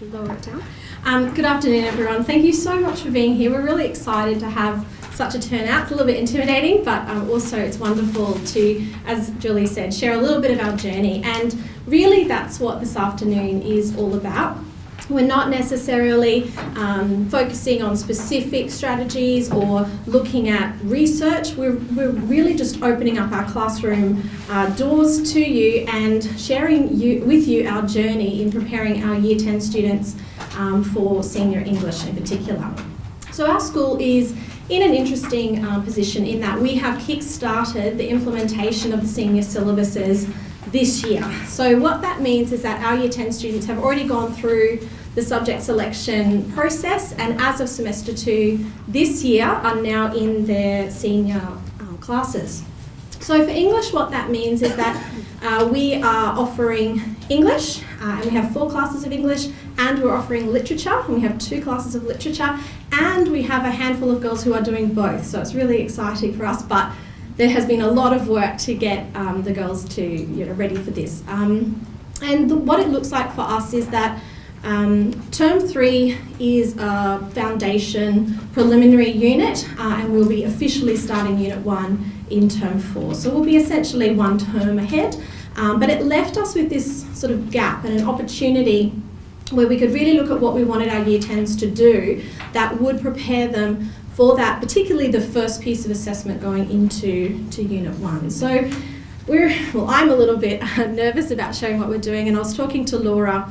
lower it down. Good afternoon, everyone. Thank you so much for being here. We're really excited to have such a turnout. It's a little bit intimidating, but also it's wonderful to, as Julie said, share a little bit of our journey. And really that's what this afternoon is all about. We're not necessarily focusing on specific strategies or looking at research. We're really just opening up our classroom doors to you and sharing with you our journey in preparing our Year 10 students for senior English in particular. So our school is in an interesting position in that we have kick-started the implementation of the senior syllabuses this year. So what that means is that our Year 10 students have already gone through the subject selection process, and as of semester 2 this year are now in their senior classes. So for English, what that means is that we are offering English, and we have 4 classes of English, and we're offering literature, and we have 2 classes of literature, and we have a handful of girls who are doing both. So it's really exciting for us, but there has been a lot of work to get the girls to ready for this. And what it looks like for us is that term 3 is a foundation preliminary unit, and we'll be officially starting unit 1 in term 4. So we'll be essentially 1 term ahead, but it left us with this sort of gap and an opportunity where we could really look at what we wanted our Year 10s to do that would prepare them for that, particularly the first piece of assessment going into unit 1. So I'm a little bit nervous about showing what we're doing, and I was talking to Laura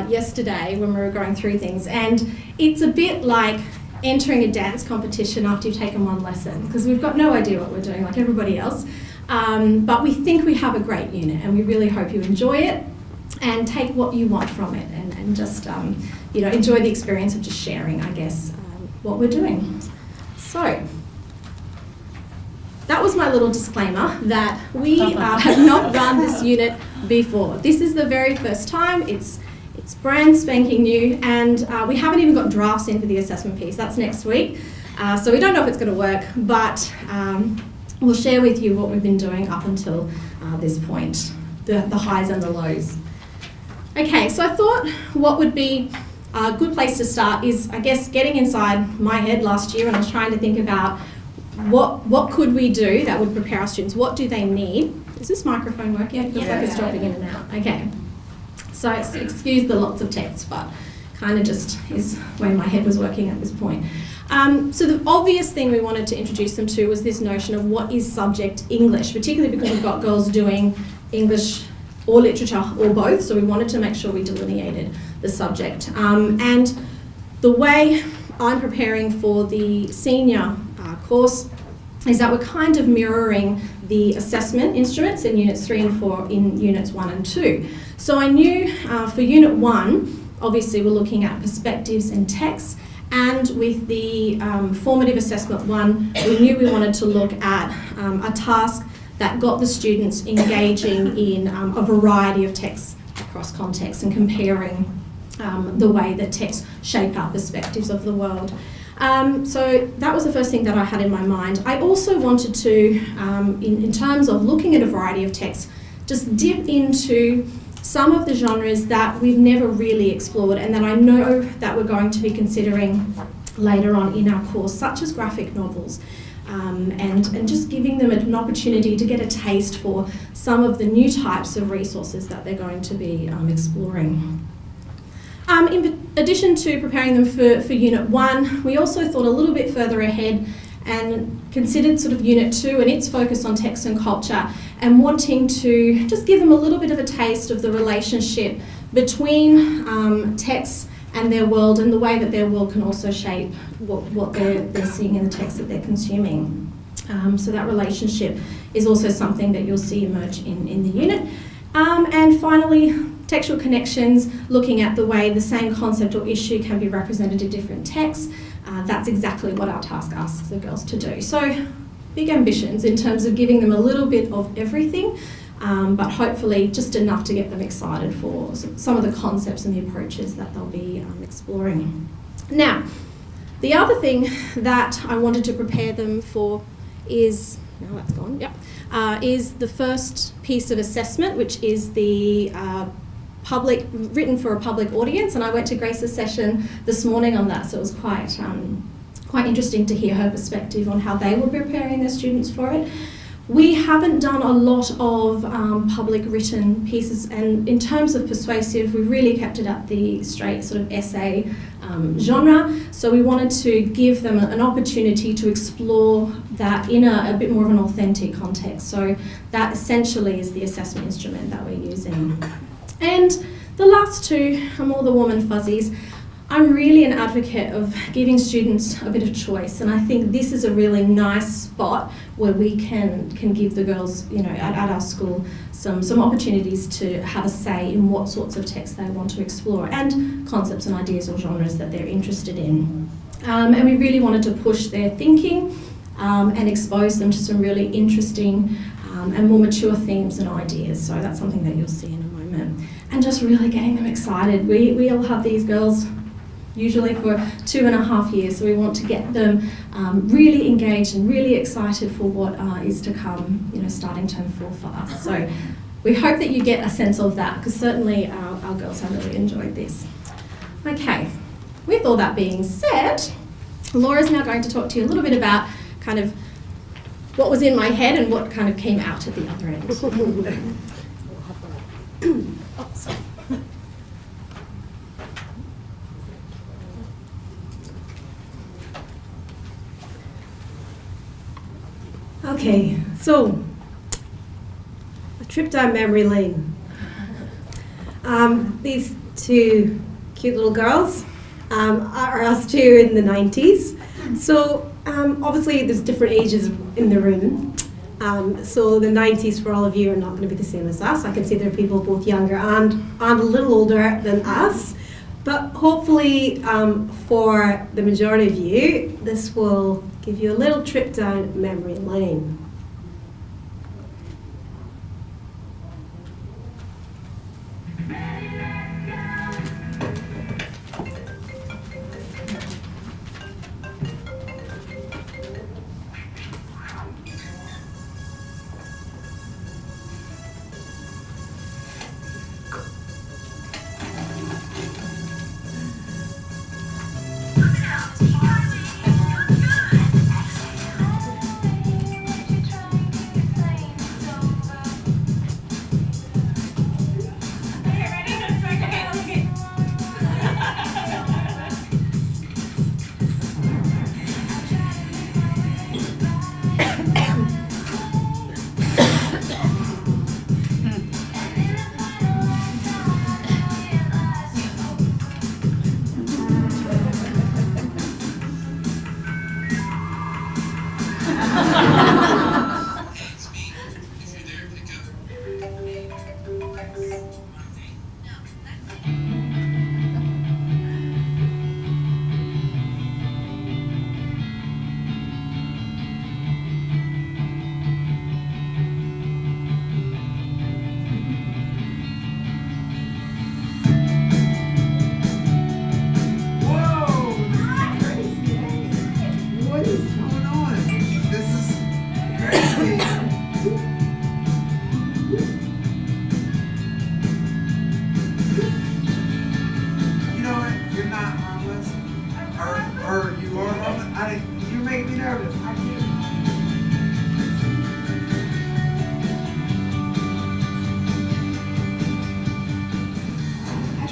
yesterday when we were going through things, and it's a bit like entering a dance competition after you've taken 1 lesson, because we've got no idea what we're doing like everybody else, but we think we have a great unit and we really hope you enjoy it and take what you want from it, and just enjoy the experience of just sharing, I guess, what we're doing. So that was my little disclaimer that we have not run this unit before. This is the very first time. It's brand spanking new, and we haven't even got drafts in for the assessment piece. That's next week. So we don't know if it's going to work, but we'll share with you what we've been doing up until this point, the highs and the lows. Okay, so I thought what would be a good place to start is, I guess, getting inside my head last year when I was trying to think about what could we do that would prepare our students? What do they need? Is this microphone working? It feels like it's dropping in and out. Okay. So excuse the lots of text, but kind of just is when my head was working at this point. So the obvious thing we wanted to introduce them to was this notion of what is subject English, particularly because we've got girls doing English or literature or both, so we wanted to make sure we delineated the subject. And the way I'm preparing for the senior course is that we're kind of mirroring the assessment instruments in units 3 and 4 in units 1 and 2. So I knew for unit 1, obviously we're looking at perspectives and texts, and with the formative assessment 1, we knew we wanted to look at a task that got the students engaging in a variety of texts across contexts and comparing the way that texts shape our perspectives of the world. So that was the first thing that I had in my mind. I also wanted to, in terms of looking at a variety of texts, just dip into some of the genres that we've never really explored and that I know that we're going to be considering later on in our course, such as graphic novels, and just giving them an opportunity to get a taste for some of the new types of resources that they're going to be exploring. In addition to preparing them for Unit 1, we also thought a little bit further ahead and considered sort of Unit 2 and its focus on text and culture, and wanting to just give them a little bit of a taste of the relationship between texts and their world, and the way that their world can also shape what they're seeing in the text that they're consuming. So that relationship is also something that you'll see emerge in the unit. And finally, textual connections, looking at the way the same concept or issue can be represented in different texts. That's exactly what our task asks the girls to do. So big ambitions in terms of giving them a little bit of everything, but hopefully just enough to get them excited for some of the concepts and the approaches that they'll be exploring. Now, the other thing that I wanted to prepare them for is, now that's gone, yep, is the first piece of assessment, which is the written for a public audience, and I went to Grace's session this morning on that, so it was quite interesting to hear her perspective on how they were preparing their students for it. We haven't done a lot of public written pieces, and in terms of persuasive, we really kept it at the straight sort of essay genre. So we wanted to give them an opportunity to explore that in a bit more of an authentic context. So that essentially is the assessment instrument that we're using. And the last two are more the warm and fuzzies. I'm really an advocate of giving students a bit of choice, and I think this is a really nice spot where we can give the girls, you know, at our school some opportunities to have a say in what sorts of texts they want to explore and concepts and ideas or genres that they're interested in. And we really wanted to push their thinking and expose them to some really interesting and more mature themes and ideas. So that's something that you'll see in a moment. And just really getting them excited. We all have these girls usually for 2.5 years, so we want to get them really engaged and really excited for what is to come, you know, starting term 4 for us. So we hope that you get a sense of that, because certainly our girls have really enjoyed this. Okay, with all that being said, Laura's now going to talk to you a little bit about kind of what was in my head and what kind of came out at the other end. Oh, sorry. Okay, so a trip down memory lane. These two cute little girls are us two in the 90s. So obviously there's different ages in the room. So the 90s for all of you are not going to be the same as us. I can see there are people both younger and a little older than us. But hopefully for the majority of you, this will give you a little trip down memory lane.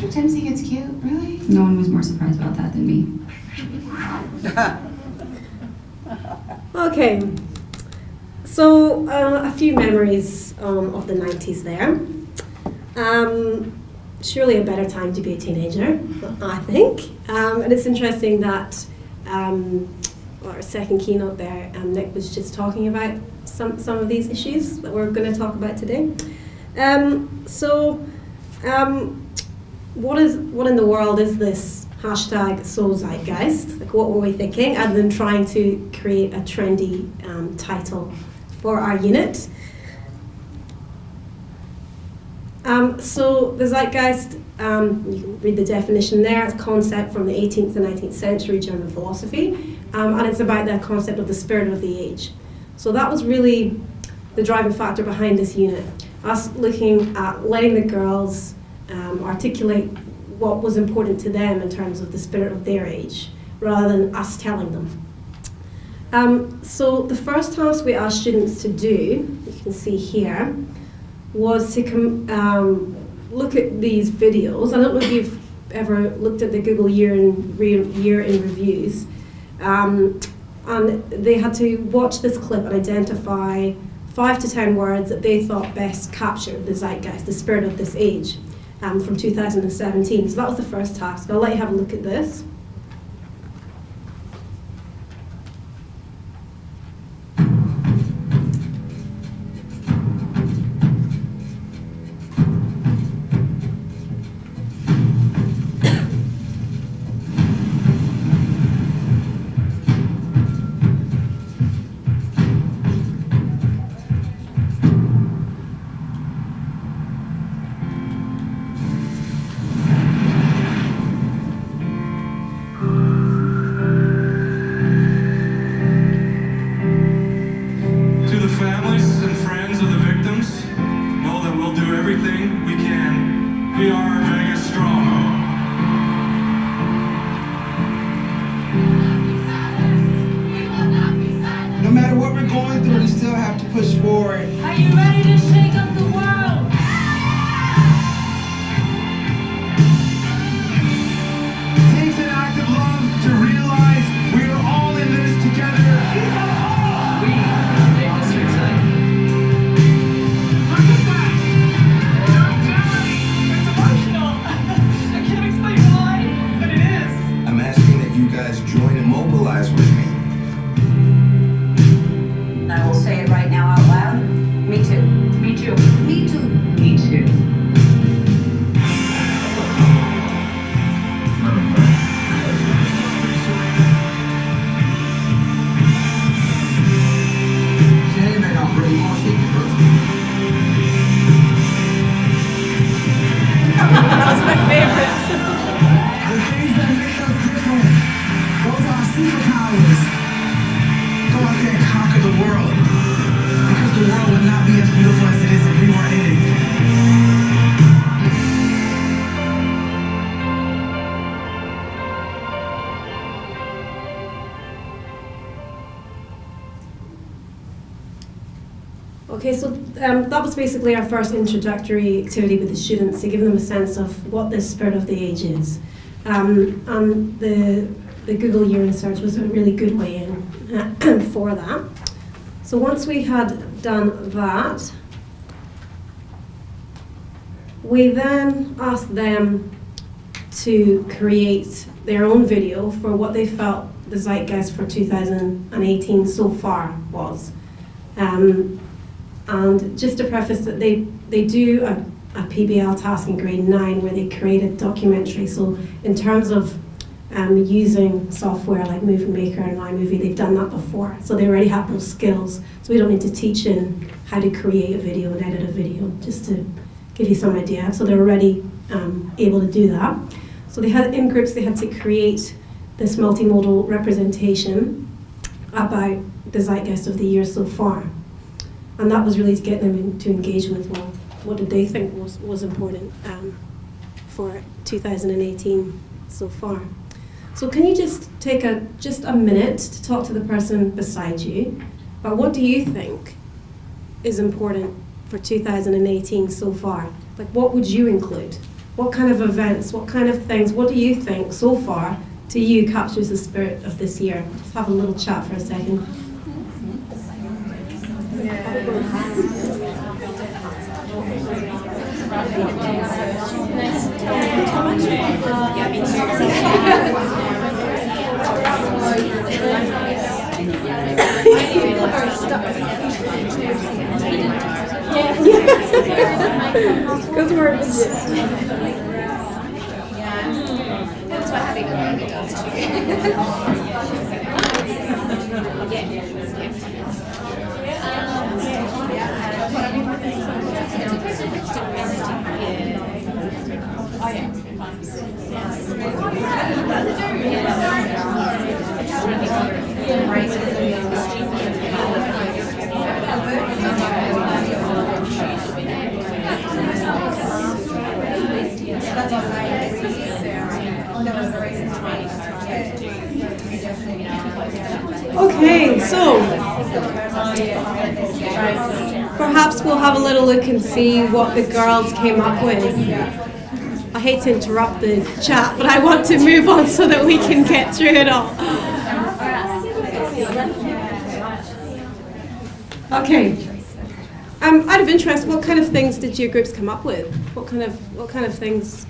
Timsy gets cute, really? No one was more surprised about that than me. Okay, so a few memories of the 90s there. Surely a better time to be a teenager, I think. And it's interesting that our second keynote there, Nick was just talking about some of these issues that we're going to talk about today. What in the world is this hashtag Soul Zeitgeist? Like, what were we thinking, other than trying to create a trendy title for our unit? So the Zeitgeist, you can read the definition there. It's a concept from the 18th and 19th century German philosophy, and it's about the concept of the spirit of the age. So that was really the driving factor behind this unit. Us looking at letting the girls articulate what was important to them in terms of the spirit of their age, rather than us telling them. So the first task we asked students to do, you can see here, was to look at these videos. I don't know if you've ever looked at the Google Year in Reviews. And they had to watch this clip and identify 5 to 10 words that they thought best captured the zeitgeist, the spirit of this age, from 2017. So that was the first task. I'll let you have a look at this. No matter what we're going through, we still have to push forward. Are you ready to shake up the world? It takes an act of love to realize we are all in this together. We make this exciting. Look at that! It's emotional. I can't explain why, but it is. I'm asking that you guys join and mobilize with me. I will say it right now out loud. Me too. Me too. Me too. Me too. That was my favorite. The things that make us different, those are our superpowers. Go out there and conquer the world. Because the world would not be as beautiful as it is if we weren't in it. Okay, so that was basically our first introductory activity with the students to give them a sense of what the spirit of the age is. And the Google Year in Search was a really good way in for that. So once we had done that, we then asked them to create their own video for what they felt the zeitgeist for 2018 so far was. And just to preface that they do a PBL task in grade 9 where they create a documentary. So in terms of using software like Movie Maker and iMovie, they've done that before. So they already have those skills. So we don't need to teach in how to create a video and edit a video, just to give you some idea. So they're already able to do that. So they had, in groups, they had to create this multimodal representation about the zeitgeist of the year so far. And that was really to get them to engage with, well, what did they think was important for 2018 so far. So can you just take just a minute to talk to the person beside you about what do you think is important for 2018 so far? Like, what would you include? What kind of events, what kind of things, what do you think so far to you captures the spirit of this year? Let's have a little chat for a second. Because we're That's what having a baby does to So, perhaps we'll have a little look and see what the girls came up with. I hate to interrupt the chat, but I want to move on so that we can get through it all. Okay. Out of interest, what kind of things did your groups come up with? What kind of things?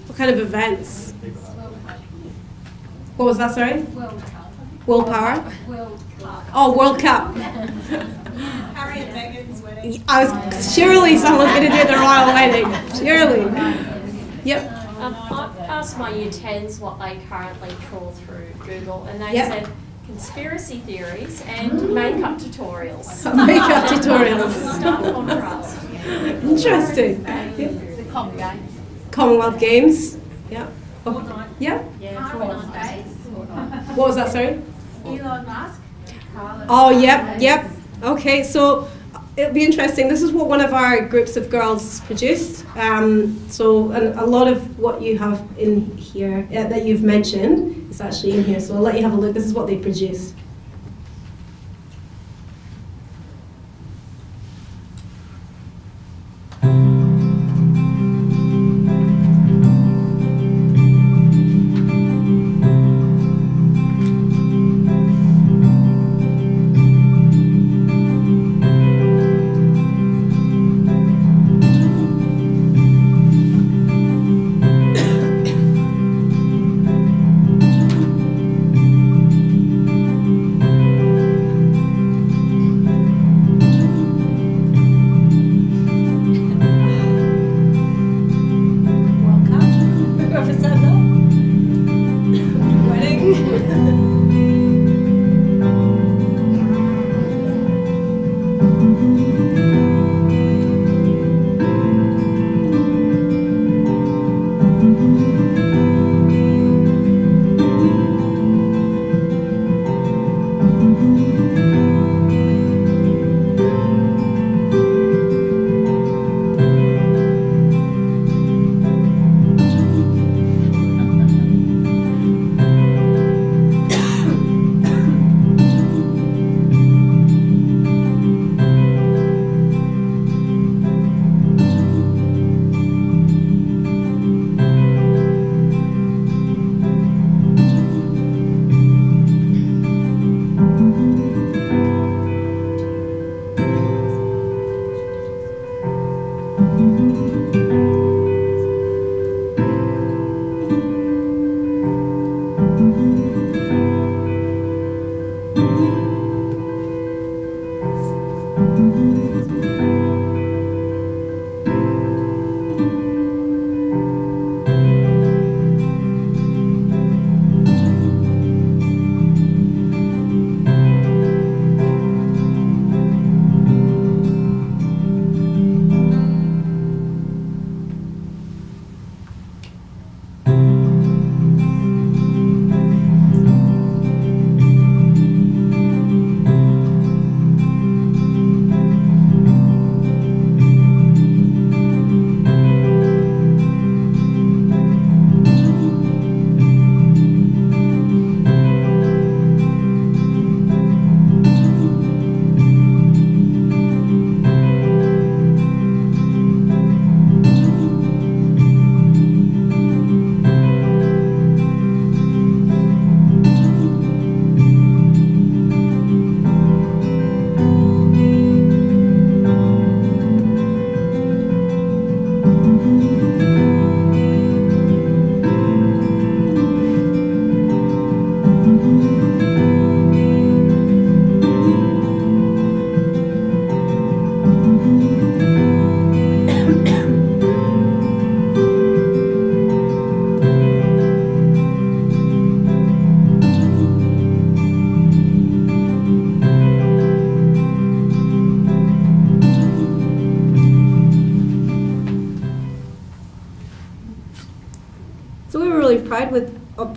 What kind of events? What was that? Sorry. Willpower. Oh, World Cup. Harry and Meghan's wedding. I was surely someone's going to do the royal wedding. Surely. Yep. I asked my year 10s what they currently trawl through Google, and they Yep. said conspiracy theories and makeup tutorials. Makeup tutorials. Start contrast. Interesting. Yep. The Cobb game. Commonwealth Games. Yeah. Oh. Yeah. Yeah, What was that? Sorry. Elon Musk. Oh, yep. Okay, so it'll be interesting. This is what one of our groups of girls produced. So a lot of what you have in here that you've mentioned is actually in here. So I'll let you have a look. This is what they produced.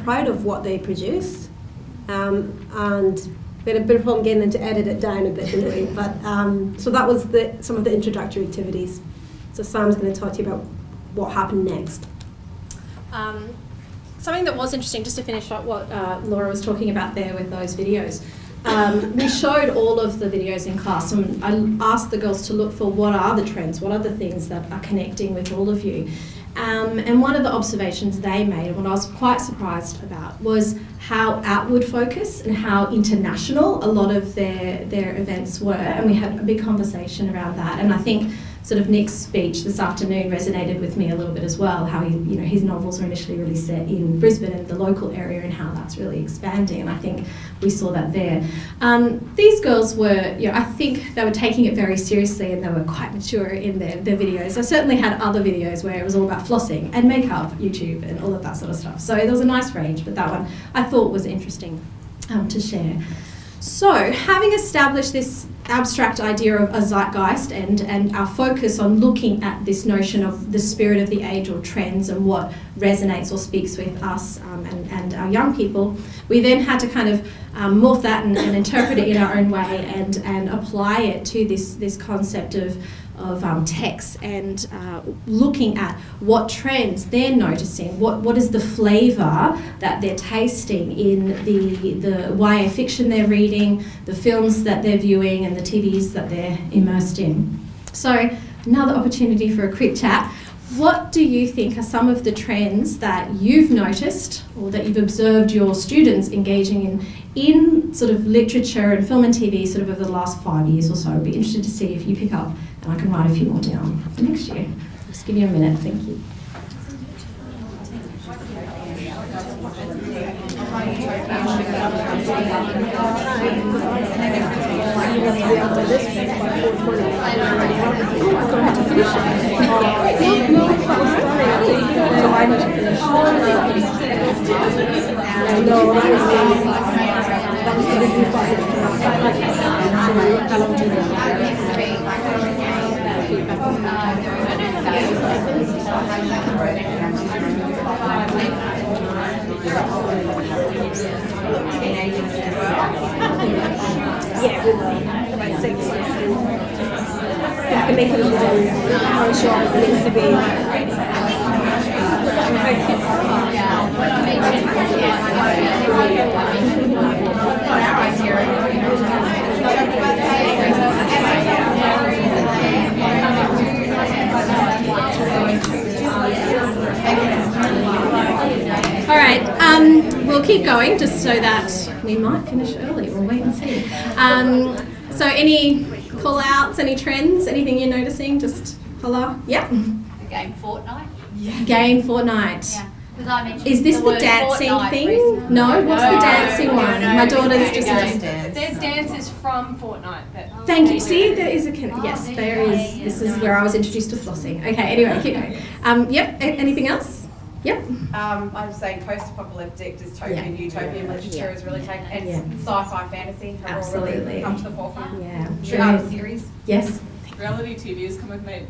Proud of what they produced, and we had a bit of problem getting them to edit it down a bit, didn't we? But so that was some of the introductory activities. So Sam's going to talk to you about what happened next. Something that was interesting, just to finish up what Laura was talking about there with those videos, we showed all of the videos in class, and I asked the girls to look for what are the trends, what are the things that are connecting with all of you. And one of the observations they made, and what I was quite surprised about, was how outward focused and how international a lot of their events were. And we had a big conversation around that. And I think sort of Nick's speech this afternoon resonated with me a little bit as well, how his novels were initially really set in Brisbane and the local area, and how that's really expanding, and I think we saw that there. These girls were, I think they were taking it very seriously, and they were quite mature in their videos. I certainly had other videos where it was all about flossing and makeup, YouTube, and all of that sort of stuff. So there was a nice range, but that one I thought was interesting to share. So, having established this abstract idea of a zeitgeist and our focus on looking at this notion of the spirit of the age or trends and what resonates or speaks with us and our young people, we then had to kind of morph that and interpret it in our own way and apply it to this concept of text and looking at what trends they're noticing, what is the flavour that they're tasting in the YA fiction they're reading, the films that they're viewing and the TVs that they're immersed in. So another opportunity for a quick chat. What do you think are some of the trends that you've noticed or that you've observed your students engaging in sort of literature and film and TV sort of over the last 5 years or so? I'd be interested to see if you pick up, and I can write a few more down for next year. Just give you a minute, thank you. About 6 years. I can make it a little more short, it needs to be. All right, we'll keep going just so that we might finish early. We'll wait and see. So any call-outs, any trends, anything you're noticing? Just holler. Yeah. The game Fortnite. Yeah. Game Fortnite. Yeah. I mentioned Is this the dancing thing? Recently. No? What's the dancing one? My daughter's just... There's dances from Fortnite. That Thank you. See, there is a... Yes, there is. This is where I was introduced to flossing. Okay, anyway, keep going. Yep, anything else? Yep. I'm saying post-apocalyptic, dystopian, utopian literature is really taken, and sci-fi fantasy have all really come to the forefront. Yeah. Series. Yes. reality TV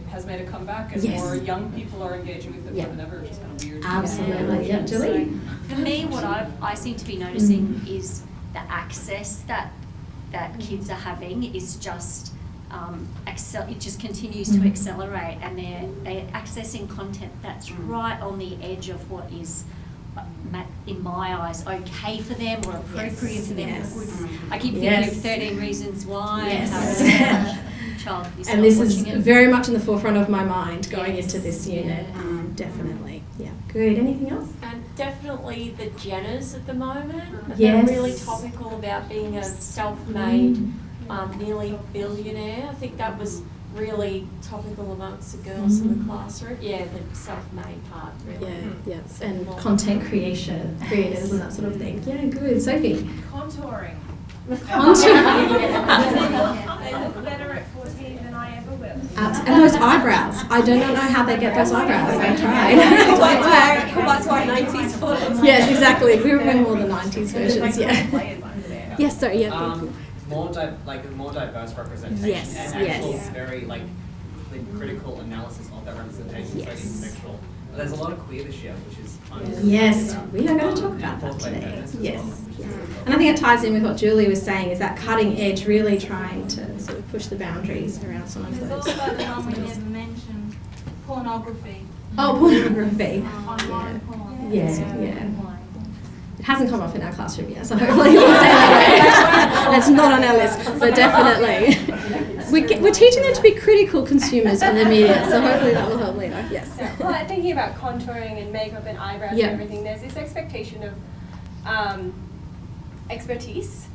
has made a comeback, and more young people are engaging with it than ever, which is kind of weird. Absolutely. Yeah, Julie? So for me, what I seem to be noticing is the access that kids are having is just it just continues to accelerate, and they're accessing content that's right on the edge of what is, in my eyes, okay for them or appropriate for them. Yes. I keep thinking of 13 Reasons Why. Child and this is very much in the forefront of my mind going into this unit. Definitely. Yeah. Good. Anything else? And definitely the Jenners at the moment. Yes. They're really topical about being a self-made, nearly billionaire. I think that was really topical amongst the girls in the classroom. Yeah, the self-made part, really. Yeah, and content creators and that sort of thing. Yeah, good. Sophie? Contouring. They look better at 14 than I ever will. And those eyebrows. I do not know how they get those eyebrows. I tried. Go back to our 90s photos. Yes, exactly. We remember all the 90s versions, Yes, sorry, thank you. More diverse representation and actual very critical analysis of that representation, so intersectional. There's a lot of queer this year, which is Yes, we are going to talk about that today. Yes. And I think it ties in with what Julie was saying, is that cutting edge, really trying to sort of push the boundaries around some of those. It's also the one we never mentioned, pornography. Oh, pornography. Online porn. Yeah. It hasn't come up in our classroom yet, so hopefully we'll stay that way. That's not on our list, but definitely. We're teaching them to be critical consumers of the media, so hopefully that will help later. Yes. Well, I'm thinking about contouring and makeup and eyebrows and everything. There's this expectation of expertise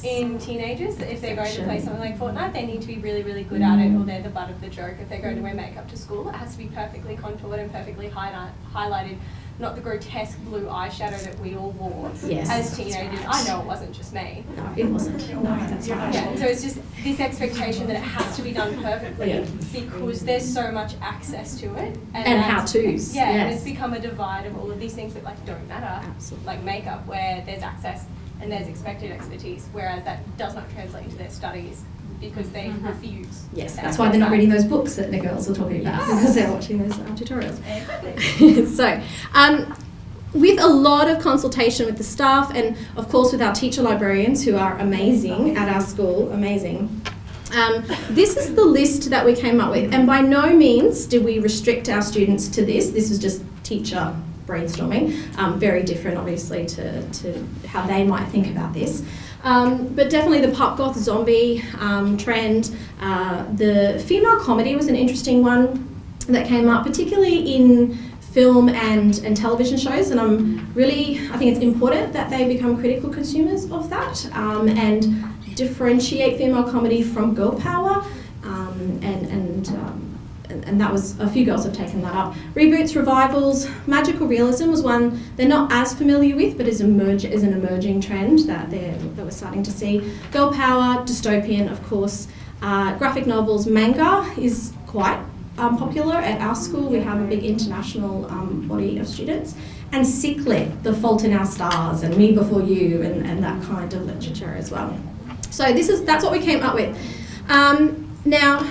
in teenagers that if they're going to play something like Fortnite, they need to be really, really good at it, or they're the butt of the joke. If they're going to wear makeup to school, it has to be perfectly contoured and perfectly highlighted, not the grotesque blue eyeshadow that we all wore as teenagers. I know it wasn't just me. No, it wasn't. No, that's right. Yeah, so it's just this expectation that it has to be done perfectly because there's so much access to it. And how-tos. Yeah, and it's become a divide of all of these things that like don't matter. Absolutely. Like makeup, where there's access and there's expected expertise, whereas that does not translate into their studies because they refuse. Yes, that's why they're not reading those books that the girls were talking about, because they're watching those tutorials. So, with a lot of consultation with the staff and, of course, with our teacher librarians, who are amazing at our school, this is the list that we came up with. And by no means did we restrict our students to this. This was just teacher brainstorming. Very different, obviously, to how they might think about this. But definitely the pop goth zombie trend. The female comedy was an interesting one that came up, particularly in film and television shows, and I think it's important that they become critical consumers of that and differentiate female comedy from girl power, and that was, a few girls have taken that up. Reboots, revivals, magical realism was one they're not as familiar with, but is an emerging trend that we're starting to see. Girl power, dystopian, of course. Graphic novels, manga is quite popular at our school. We have a big international body of students. And sick lit, The Fault in Our Stars and Me Before You and that kind of literature as well. So that's what we came up with. Now,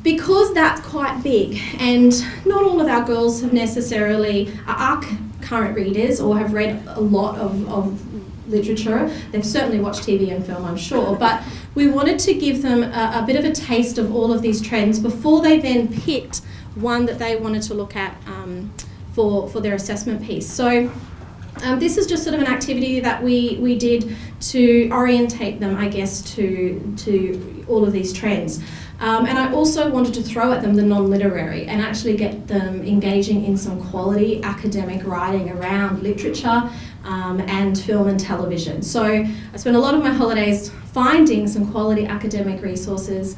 because that's quite big and not all of our girls have necessarily are current readers or have read a lot of literature, they've certainly watched TV and film, I'm sure, but we wanted to give them a bit of a taste of all of these trends before they then picked one that they wanted to look at for their assessment piece. So this is just sort of an activity that we did to orientate them, I guess, to all of these trends. And I also wanted to throw at them the non-literary and actually get them engaging in some quality academic writing around literature and film and television. So I spent a lot of my holidays finding some quality academic resources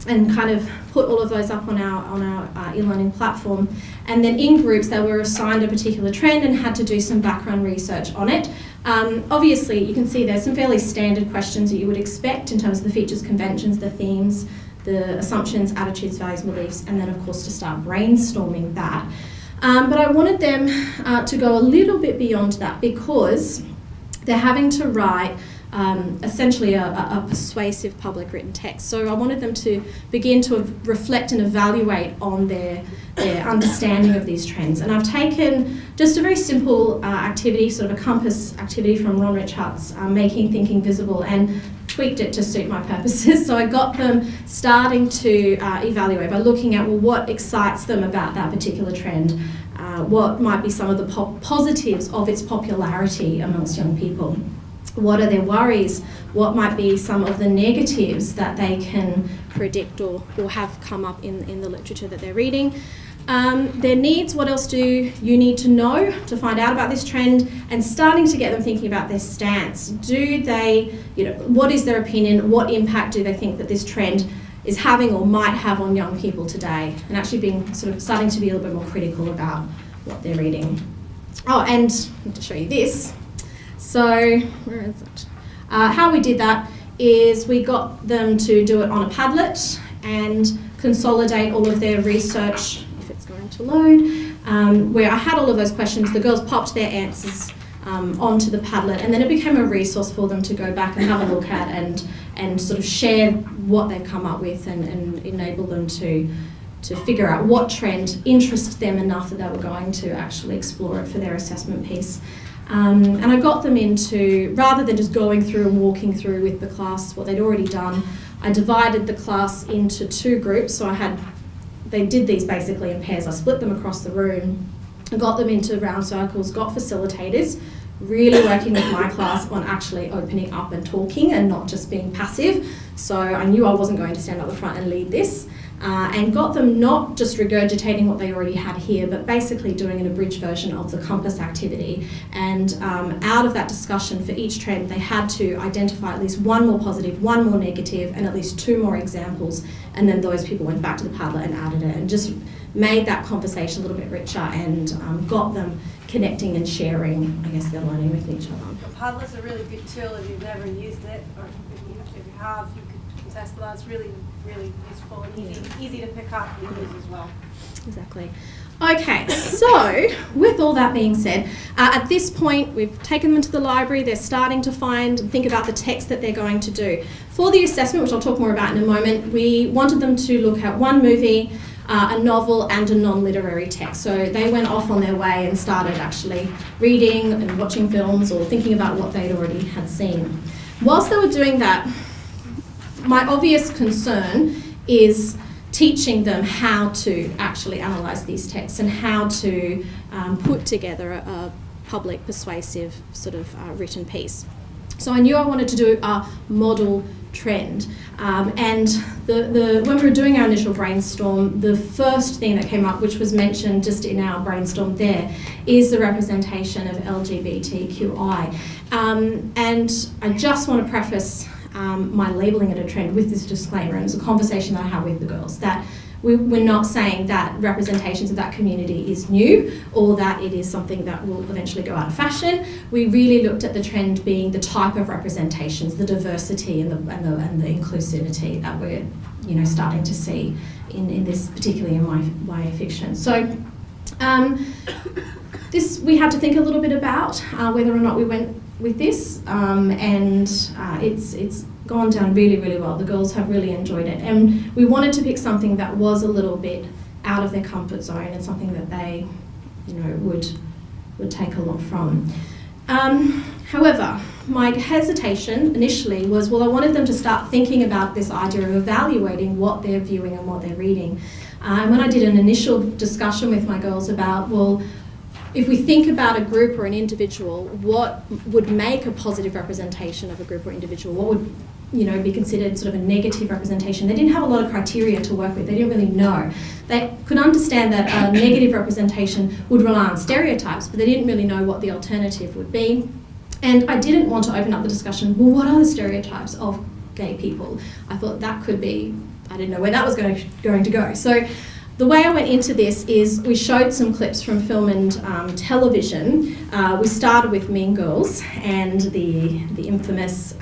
and kind of put all of those up on our e-learning platform. And then in groups they were assigned a particular trend and had to do some background research on it. Obviously you can see there's some fairly standard questions that you would expect in terms of the features, conventions, the themes, the assumptions, attitudes, values, beliefs, and then of course to start brainstorming that. But I wanted them to go a little bit beyond that because they're having to write essentially a persuasive public written text. So I wanted them to begin to reflect and evaluate on their understanding of these trends. And I've taken just a very simple activity, sort of a compass activity from Ron Richards, Making Thinking Visible, and tweaked it to suit my purposes. So I got them starting to evaluate by looking at, well, what excites them about that particular trend, what might be some of the positives of its popularity amongst young people. What are their worries? What might be some of the negatives that they can predict or have come up in the literature that they're reading? Their needs, what else do you need to know to find out about this trend? And starting to get them thinking about their stance. Do they, what is their opinion? What impact do they think that this trend is having or might have on young people today? And actually being sort of starting to be a little bit more critical about what they're reading. Oh, and I need to show you this. So, where is it? How we did that is we got them to do it on a Padlet and consolidate all of their research, if it's going to load, where I had all of those questions. The girls popped their answers onto the Padlet, and then it became a resource for them to go back and have a look at and sort of share what they've come up with and enable them to figure out what trend interests them enough that they were going to actually explore it for their assessment piece. And I got them into, rather than just going through and walking through with the class what they'd already done, I divided the class into two groups. So they did these basically in pairs. I split them across the room got them into round circles, got facilitators, really working with my class on actually opening up and talking and not just being passive. So I knew I wasn't going to stand up the front and lead this, and got them not just regurgitating what they already had here, but basically doing an abridged version of the compass activity. And out of that discussion for each trend, they had to identify at least one more positive, one more negative, and at least 2 more examples. And then those people went back to the Padlet and added it and just made that conversation a little bit richer and got them connecting and sharing, I guess, their learning with each other. Padlet's a really good tool if you've never used it, or if you have, you could test it out. It's really, really useful and easy to pick up and use as well. Exactly. Okay, so with all that being said, at this point we've taken them to the library, they're starting to find and think about the text that they're going to do. For the assessment, which I'll talk more about in a moment, we wanted them to look at one movie, a novel and a non-literary text. So they went off on their way and started actually reading and watching films or thinking about what they'd already had seen. Whilst they were doing that, my obvious concern is teaching them how to actually analyse these texts and how to put together a public, persuasive sort of written piece. So I knew I wanted to do a model trend, and when we were doing our initial brainstorm, the first thing that came up, which was mentioned just in our brainstorm there, is the representation of LGBTQI. And I just want to preface my labelling it a trend with this disclaimer, and it's a conversation that I have with the girls, that we're not saying that representations of that community is new or that it is something that will eventually go out of fashion. We really looked at the trend being the type of representations, the diversity and the inclusivity that we're starting to see in this, particularly in YA fiction. So this we had to think a little bit about whether or not we went with this, and it's gone down really, really well. The girls have really enjoyed it, and we wanted to pick something that was a little bit out of their comfort zone and something that they, would take a lot from. However, my hesitation initially was, I wanted them to start thinking about this idea of evaluating what they're viewing and what they're reading. And when I did an initial discussion with my girls about, if we think about a group or an individual, what would make a positive representation of a group or individual? What would be considered sort of a negative representation? They didn't have a lot of criteria to work with. They didn't really know. They could understand that a negative representation would rely on stereotypes, but they didn't really know what the alternative would be. And I didn't want to open up the discussion, what are the stereotypes of gay people? I thought that could be, I didn't know where that was going to go. So the way I went into this is we showed some clips from film and television. We started with Mean Girls and the infamous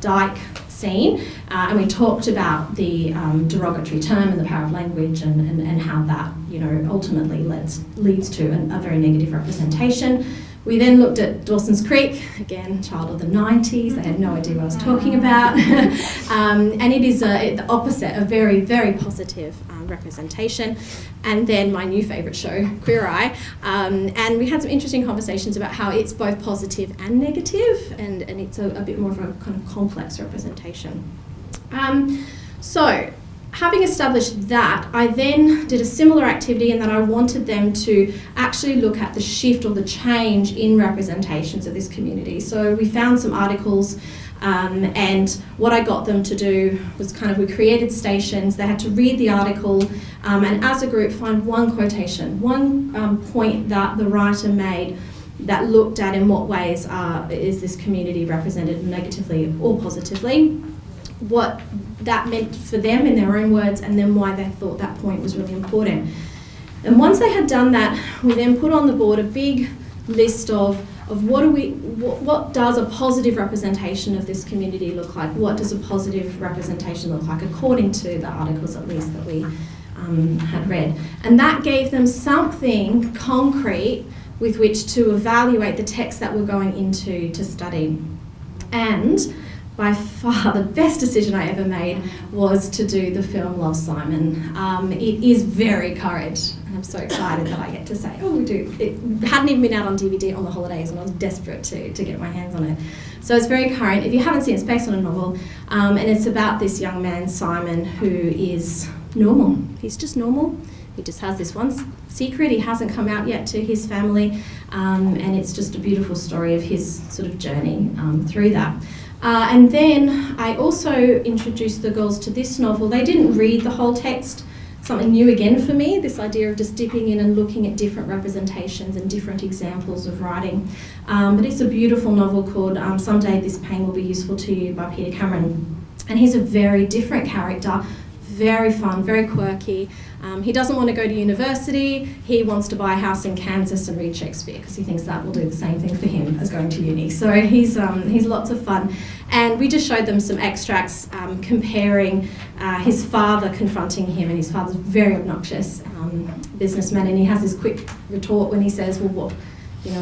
Doig scene, and we talked about the derogatory term and the power of language and how that ultimately leads to a very negative representation. We then looked at Dawson's Creek, again, child of the 90s, they had no idea what I was talking about. And it is the opposite, a very, very positive representation. And then my new favourite show, Queer Eye. And we had some interesting conversations about how it's both positive and negative, and it's a bit more of a kind of complex representation. So, having established that, I then did a similar activity in that I wanted them to actually look at the shift or the change in representations of this community. So we found some articles, and what I got them to do was we created stations. They had to read the article and as a group find one quotation, one point that the writer made that looked at in what ways is this community represented negatively or positively, what that meant for them in their own words, and then why they thought that point was really important. And once they had done that, we then put on the board a big list of what does a positive representation of this community look like? What does a positive representation look like, according to the articles at least that we had read? And that gave them something concrete with which to evaluate the text that we're going into to study. And by far the best decision I ever made was to do the film Love, Simon. It is very current, and I'm so excited that I get to say, we do. It hadn't even been out on DVD on the holidays, and I was desperate to get my hands on it. So it's very current. If you haven't seen it, it's based on a novel, and it's about this young man, Simon, who is normal. He's just normal. He just has this one secret. He hasn't come out yet to his family, and it's just a beautiful story of his sort of journey through that. And then I also introduced the girls to this novel. They didn't read the whole text. Something new again for me, this idea of just dipping in and looking at different representations and different examples of writing. But it's a beautiful novel called Someday This Pain Will Be Useful to You by Peter Cameron. And he's a very different character, very fun, very quirky. He doesn't want to go to university. He wants to buy a house in Kansas and read Shakespeare because he thinks that will do the same thing for him as going to uni. So he's lots of fun. And we just showed them some extracts comparing his father confronting him, and his father's very obnoxious businessman, and he has this quick retort when he says, well, what,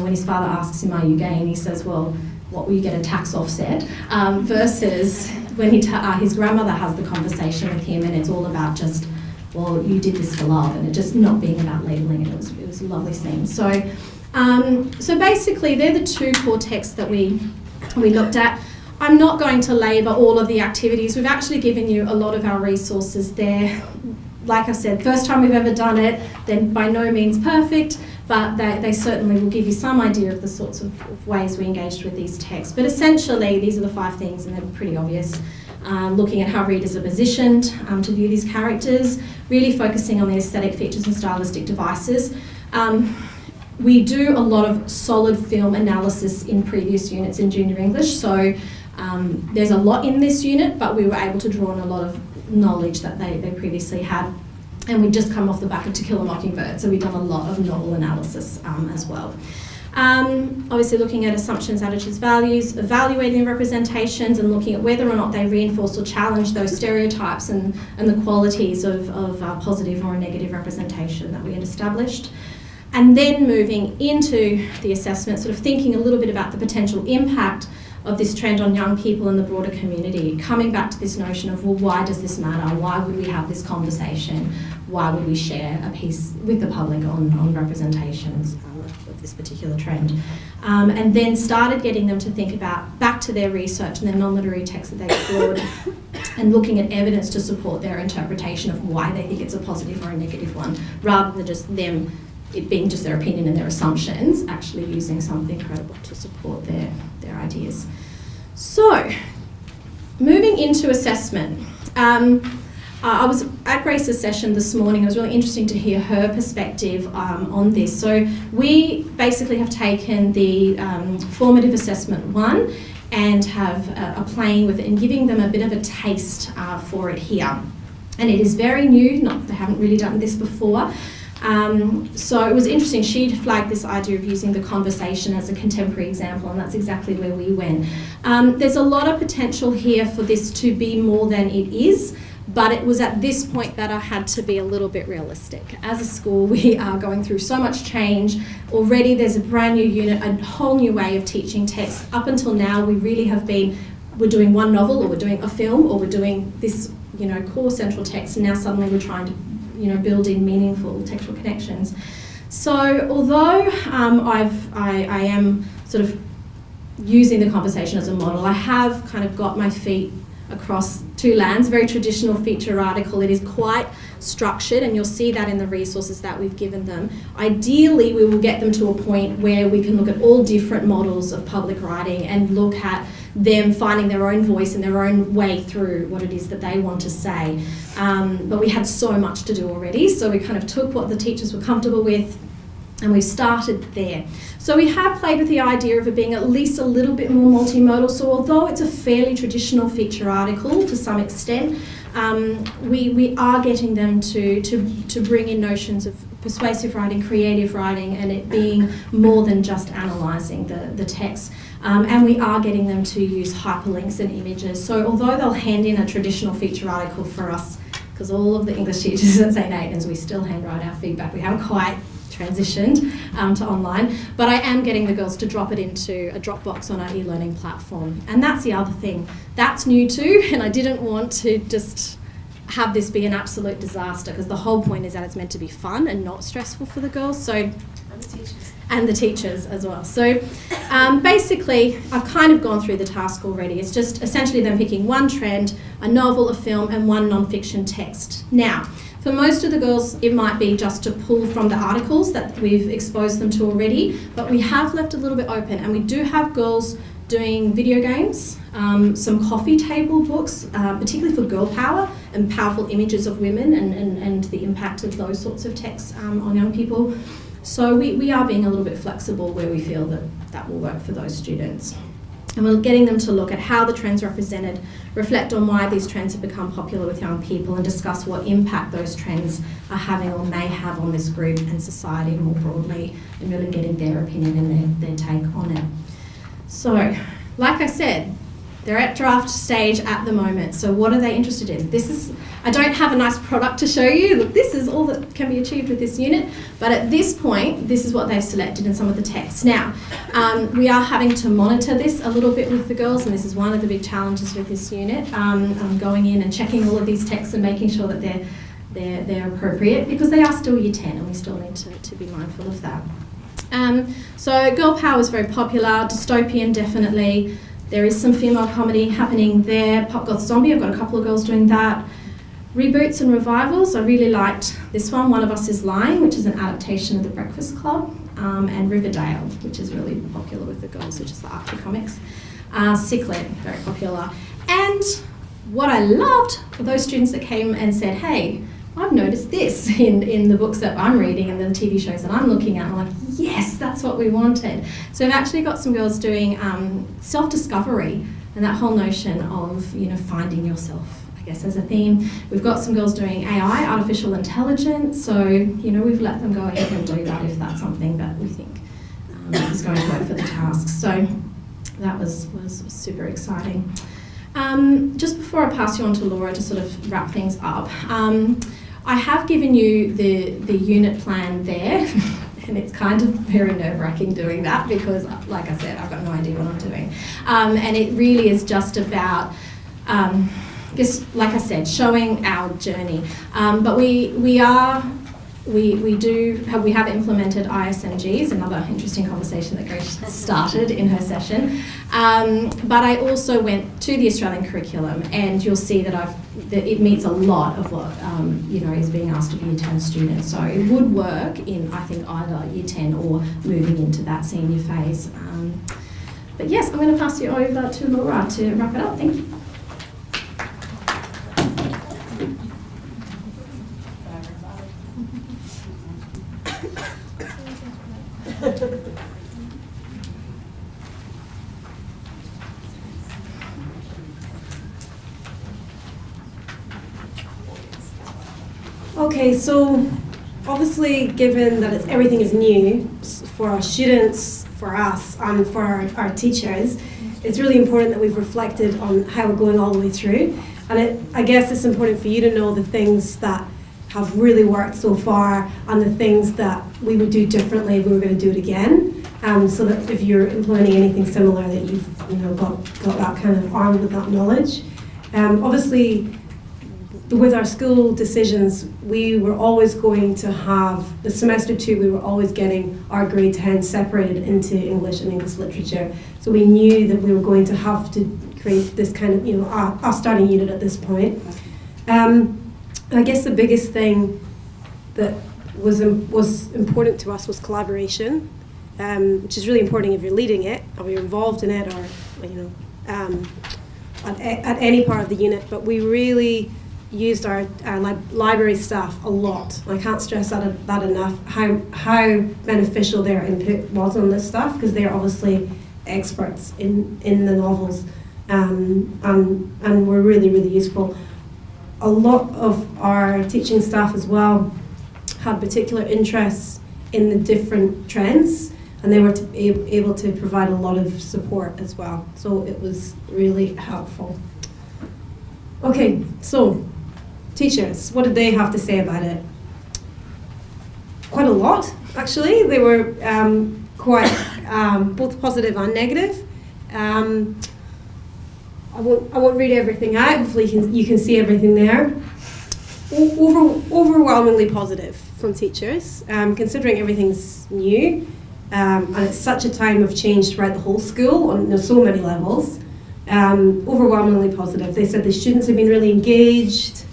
when his father asks him, are you gay? And he says, well, what will you get a tax offset? Versus when his grandmother has the conversation with him, and it's all about just, well, you did this for love, and it just not being about labelling it. It was a lovely scene. So basically, they're the two core texts that we looked at. I'm not going to labour all of the activities. We've actually given you a lot of our resources there. Like I said, first time we've ever done it, they're by no means perfect, but they certainly will give you some idea of the sorts of ways we engaged with these texts. But essentially, these are the 5 things, and they're pretty obvious. Looking at how readers are positioned to view these characters, really focusing on the aesthetic features and stylistic devices. We do a lot of solid film analysis in previous units in junior English, so there's a lot in this unit, but we were able to draw on a lot of knowledge that they previously had. And we'd just come off the back of To Kill a Mockingbird, so we've done a lot of novel analysis as well. Obviously looking at assumptions, attitudes, values, evaluating representations and looking at whether or not they reinforce or challenge those stereotypes and the qualities of positive or negative representation that we had established. And then moving into the assessment, sort of thinking a little bit about the potential impact of this trend on young people in the broader community, coming back to this notion of, well, why does this matter? Why would we have this conversation? Why would we share a piece with the public on representations of this particular trend? And then started getting them to think about back to their research and their non-literary texts that they explored and looking at evidence to support their interpretation of why they think it's a positive or a negative one, rather than just them, it being just their opinion and their assumptions, actually using something credible to support their ideas. So, moving into assessment. I was at Grace's session this morning. It was really interesting to hear her perspective on this. So we basically have taken the formative assessment 1 and are playing with it and giving them a bit of a taste for it here. And it is very new, they haven't really done this before. So it was interesting. She'd flagged this idea of using the conversation as a contemporary example, and that's exactly where we went. There's a lot of potential here for this to be more than it is, but it was at this point that I had to be a little bit realistic. As a school, we are going through so much change. Already there's a brand new unit, a whole new way of teaching text. Up until now, we really have been, we're doing one novel, or we're doing a film, or we're doing this, core central text, and now suddenly we're trying to build in meaningful textual connections. So although I am sort of using the conversation as a model, I have kind of got my feet across 2 lands, very traditional feature article. It is quite structured, and you'll see that in the resources that we've given them. Ideally, we will get them to a point where we can look at all different models of public writing and look at them finding their own voice and their own way through what it is that they want to say. But we had so much to do already, so we kind of took what the teachers were comfortable with and we've started there. So we have played with the idea of it being at least a little bit more multimodal. So although it's a fairly traditional feature article to some extent, we are getting them to bring in notions of persuasive writing, creative writing, and it being more than just analysing the text. And we are getting them to use hyperlinks and images. So although they'll hand in a traditional feature article for us, because all of the English teachers at St. Aidan's, we still handwrite our feedback. We haven't quite transitioned to online, but I am getting the girls to drop it into a Dropbox on our e-learning platform. And that's the other thing. That's new too, and I didn't want to just have this be an absolute disaster, because the whole point is that it's meant to be fun and not stressful for the girls. So, and the teachers as well. So basically, I've kind of gone through the task already. It's just essentially them picking one trend, a novel, a film, and one non-fiction text. Now, For most of the girls, it might be just to pull from the articles that we've exposed them to already, but we have left a little bit open, and we do have girls doing video games, some coffee table books, particularly for girl power and powerful images of women and the impact of those sorts of texts on young people. So we are being a little bit flexible where we feel that will work for those students. And we're getting them to look at how the trends represented reflect on why these trends have become popular with young people and discuss what impact those trends are having or may have on this group and society more broadly, and really getting their opinion and their take on it. So, like I said, they're at draft stage at the moment. So what are they interested in? I don't have a nice product to show you. Look, this is all that can be achieved with this unit. But at this point, this is what they've selected in some of the texts. Now, we are having to monitor this a little bit with the girls, and this is one of the big challenges with this unit. Going in and checking all of these texts and making sure that they're appropriate, because they are still Year 10 and we still need to be mindful of that. So girl power is very popular, dystopian definitely. There is some female comedy happening there. Pop Goth Zombie, I've got a couple of girls doing that. Reboots and revivals, I really liked this one, One of Us is Lying, which is an adaptation of The Breakfast Club, and Riverdale, which is really popular with the girls, which is the Archie comics. Ciclet, very popular. And what I loved were those students that came and said, hey, I've noticed this in the books that I'm reading and the TV shows that I'm looking at. I'm like, yes, that's what we wanted. So I've actually got some girls doing self-discovery and that whole notion of, finding yourself, I guess, as a theme. We've got some girls doing AI, artificial intelligence. So, we've let them go ahead and do that if that's something that we think is going to work for the task. So that was super exciting. Just before I pass you on to Laura to sort of wrap things up, I have given you the unit plan there, and it's kind of very nerve-wracking doing that because, like I said, I've got no idea what I'm doing. And it really is just about, just like I said, showing our journey. But we have implemented ISMGs, another interesting conversation that Grace started in her session. But I also went to the Australian curriculum, and you'll see that it meets a lot of what is being asked of Year 10 students. So it would work in, I think, either Year 10 or moving into that senior phase. But yes, I'm going to pass you over to Laura to wrap it up. Thank you. Okay, so obviously given that everything is new for our students, for us, and for our teachers, it's really important that we've reflected on how we're going all the way through. And I guess it's important for you to know the things that have really worked so far and the things that we would do differently if we were going to do it again. So that if you're implementing anything similar, that you've got that kind of armed with that knowledge. Obviously, with our school decisions, we were always going to have, the semester 2, we were always getting our grade 10 separated into English and English literature. So we knew that we were going to have to create this kind of, our starting unit at this point. I guess the biggest thing that was important to us was collaboration, which is really important if you're leading it, or you're involved in it, or at any part of the unit. But we really used our library staff a lot. I can't stress that enough, how beneficial their input was on this stuff, because they're obviously experts in the novels, and were really, really useful. A lot of our teaching staff as well had particular interests in the different trends, and they were able to provide a lot of support as well. So it was really helpful. Okay, so teachers, what did they have to say about it? Quite a lot, actually. They were quite both positive and negative. I won't read everything out. Hopefully you can see everything there. Overwhelmingly positive from teachers, considering everything's new, and it's such a time of change throughout the whole school on so many levels. Overwhelmingly positive. They said the students have been really engaged,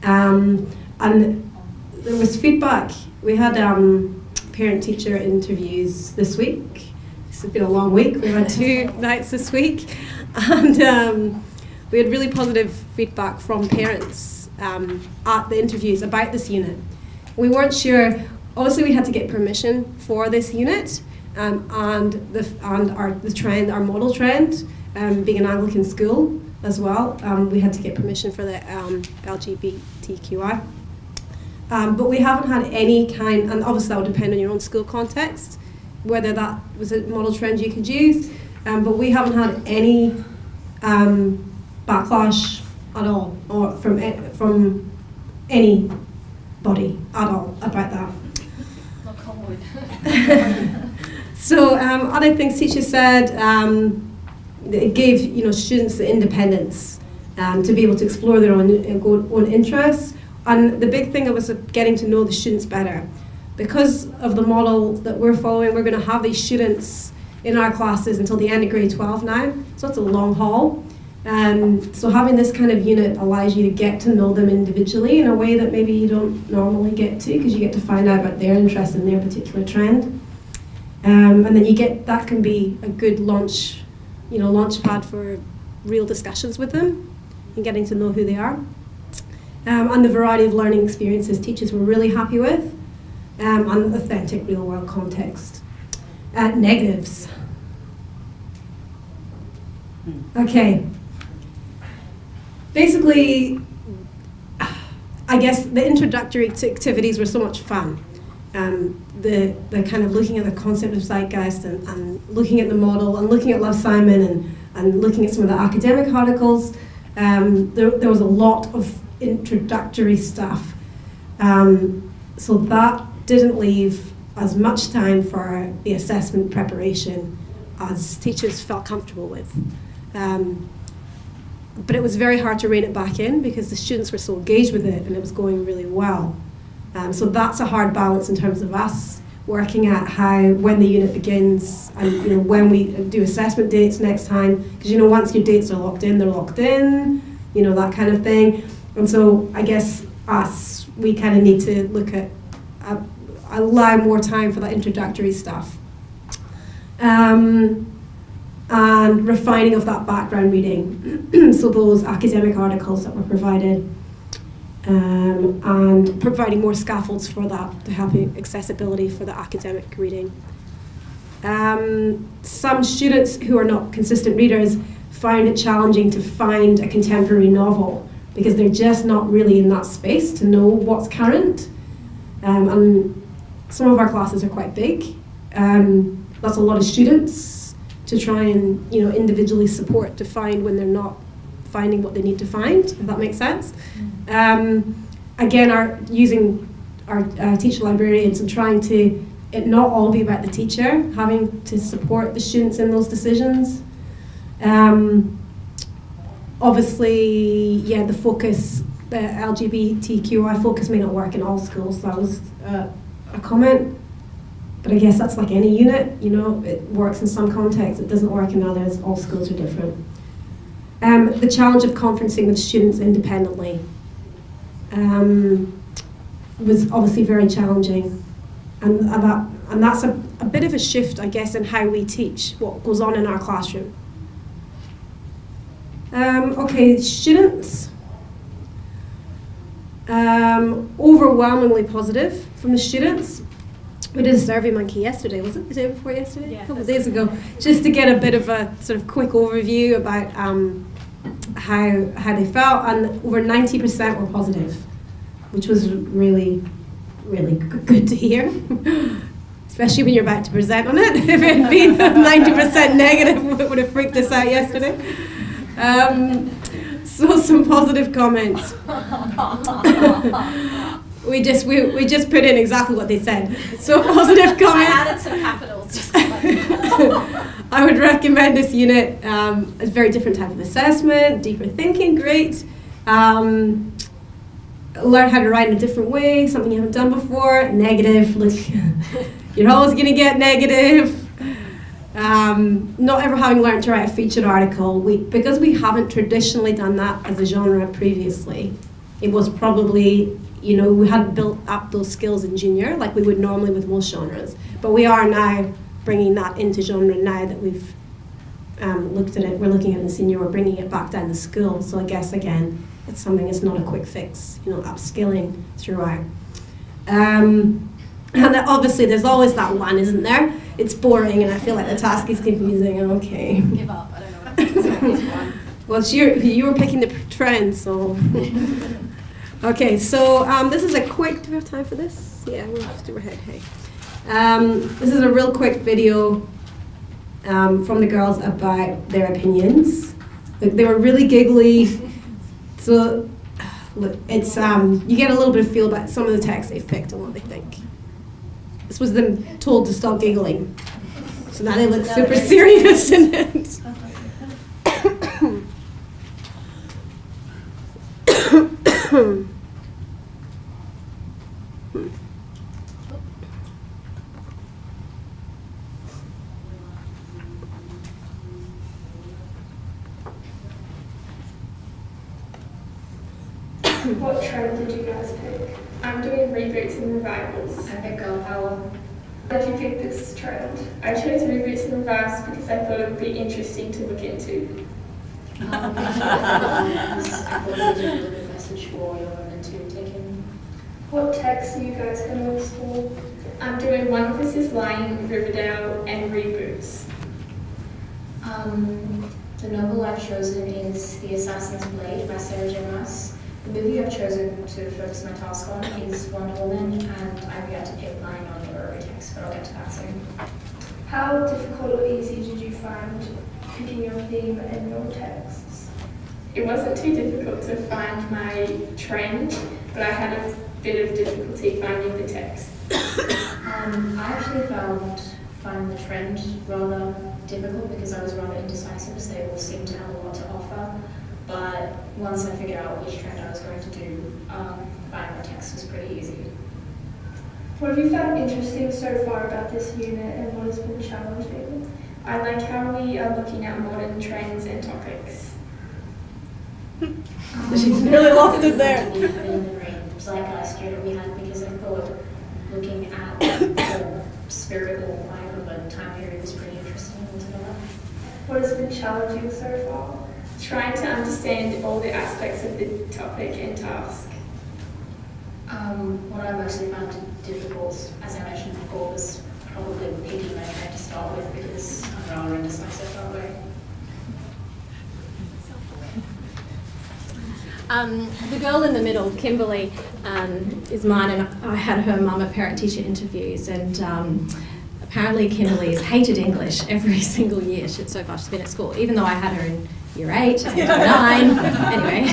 and there was feedback. We had parent-teacher interviews this week. It's been a long week. We had 2 nights this week, and we had really positive feedback from parents at the interviews about this unit. We weren't sure. Obviously, we had to get permission for this unit, and our model trend, being an Anglican school as well. We had to get permission for the LGBTQI. But we haven't had any kind, and obviously that would depend on your own school context, whether that was a model trend you could use. But we haven't had any backlash at all, or from anybody at all about that. Knock on wood. So other things teachers said, it gave students the independence to be able to explore their own interests. And the big thing was getting to know the students better. Because of the model that we're following, we're going to have these students in our classes until the end of grade 12 now, so it's a long haul. So having this kind of unit allows you to get to know them individually in a way that maybe you don't normally get to, because you get to find out about their interest in their particular trend. And then that can be a good launch pad for real discussions with them and getting to know who they are. And the variety of learning experiences teachers were really happy with, and authentic real world context. Negatives. Okay. Basically, I guess the introductory activities were so much fun. The kind of looking at the concept of zeitgeist and looking at the model and looking at Love Simon and looking at some of the academic articles. There was a lot of introductory stuff. So that didn't leave as much time for the assessment preparation as teachers felt comfortable with. But it was very hard to rein it back in because the students were so engaged with it and it was going really well. So that's a hard balance in terms of us working at when the unit begins and when we do assessment dates next time, because once your dates are locked in, they're locked in, that kind of thing. And so I guess we kind of need to look at allow more time for that introductory stuff. And refining of that background reading, so those academic articles that were provided, and providing more scaffolds for that to help accessibility for the academic reading. Some students who are not consistent readers find it challenging to find a contemporary novel because they're just not really in that space to know what's current. And some of our classes are quite big. That's a lot of students to try and individually support to find when they're not finding what they need to find, if that makes sense. Again, using our teacher librarians and trying to it not all be about the teacher, having to support the students in those decisions. Obviously, the focus, the LGBTQI focus may not work in all schools. That was a comment. But I guess that's like any unit, it works in some contexts, it doesn't work in others, all schools are different. The challenge of conferencing with students independently was obviously very challenging. And that's a bit of a shift, I guess, in how we teach, what goes on in our classroom. Okay, students. Overwhelmingly positive from the students. We did a Survey Monkey yesterday, was it? The day before yesterday? Yeah, a couple of days ago, just to get a bit of a sort of quick overview about how they felt, and over 90% were positive, which was really, really good to hear, especially when you're about to present on it. If it had been 90% negative, it would have freaked us out yesterday. So some positive comments. We just put in exactly what they said. So positive comments. I added some capitals. Just I would recommend this unit. It's a very different type of assessment, deeper thinking, great. Learn how to write in a different way, something you haven't done before. Negative, you're always going to get negative. Not ever having learned to write a featured article, because we haven't traditionally done that as a genre previously. It was probably you know, we hadn't built up those skills in junior like we would normally with most genres. But we are now bringing that into genre now that we've looked at it. We're looking at it in senior, we're bringing it back down to school. So I guess, again, it's something that's not a quick fix, you know, upskilling throughout. And obviously there's always that one, isn't there? It's boring and I feel like the task is confusing. Okay. Give up, I don't know what Well, it's you were picking the trend, so. Okay, so this is a quick, do we have time for this? Yeah, we'll have to ahead, hey. This is a real quick video from the girls about their opinions. Like, they were really giggly, so look, it's you get a little bit of feel about some of the texts they've picked and what they think. This was them told to stop giggling, so now they look super serious in it. What trend did you guys pick? I'm doing reboots and revivals. I pick girl power. Why did you pick this trend? I chose reboots and revivals because I thought it would be interesting to look into. I thought it would be a good message for your women to take in. What texts are you guys going to explore? I'm doing One of Us is Lying, Riverdale, and reboots. The novel I've chosen is The Assassin's Blade by Sarah J. Maas. The movie I've chosen to focus my task on is Wonder Woman, and I've yet to pick my non-literary text, but I'll get to that soon. How difficult or easy did you find picking your theme and your texts? It wasn't too difficult to find my trend, but I had a bit of difficulty finding the text. I actually found finding the trend rather difficult because I was rather indecisive, as they all seemed to have a lot to offer. But once I figured out which trend I was going to do, finding the text was pretty easy. What have you found interesting so far about this unit and what has been challenging? I like how we are looking at modern trends and topics. She's really lost it there. The zeitgeist that we had, because I thought looking at the spirit or vibe of a time period was pretty interesting altogether. What has been challenging so far? Trying to understand all the aspects of the topic and task. What I mostly found difficult, as I mentioned before, was probably picking my trend to start with, because I'm rather indecisive that way. The girl in the middle, Kimberly, is mine, and I had her mum at parent-teacher interviews, and apparently Kimberly has hated English every single year so far she's been at school, even though I had her in year 8 and year 9, anyway.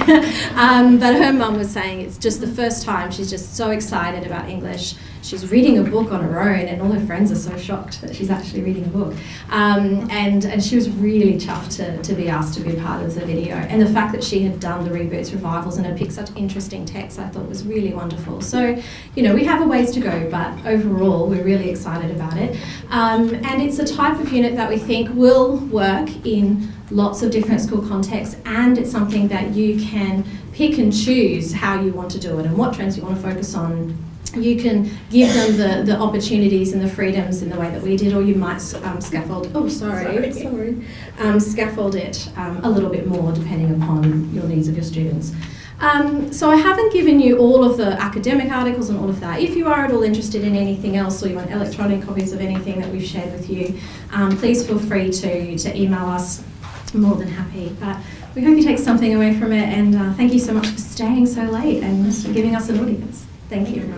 But her mum was saying it's just the first time she's just so excited about English. She's reading a book on her own, and all her friends are so shocked that she's actually reading a book. And she was really chuffed to be asked to be part of the video. And the fact that she had done the reboots, revivals, and had picked such interesting texts, I thought was really wonderful. So, you know, we have a ways to go, but overall, we're really excited about it. And it's a type of unit that we think will work in lots of different school contexts, and it's something that you can pick and choose how you want to do it and what trends you want to focus on. You can give them the opportunities and the freedoms in the way that we did, or you might scaffold it a little bit more depending upon your needs of your students. So I haven't given you all of the academic articles and all of that. If you are at all interested in anything else, or you want electronic copies of anything that we've shared with you, please feel free to email us. I'm more than happy. But we hope you take something away from it, and thank you so much for staying so late and giving us an audience. Thank you.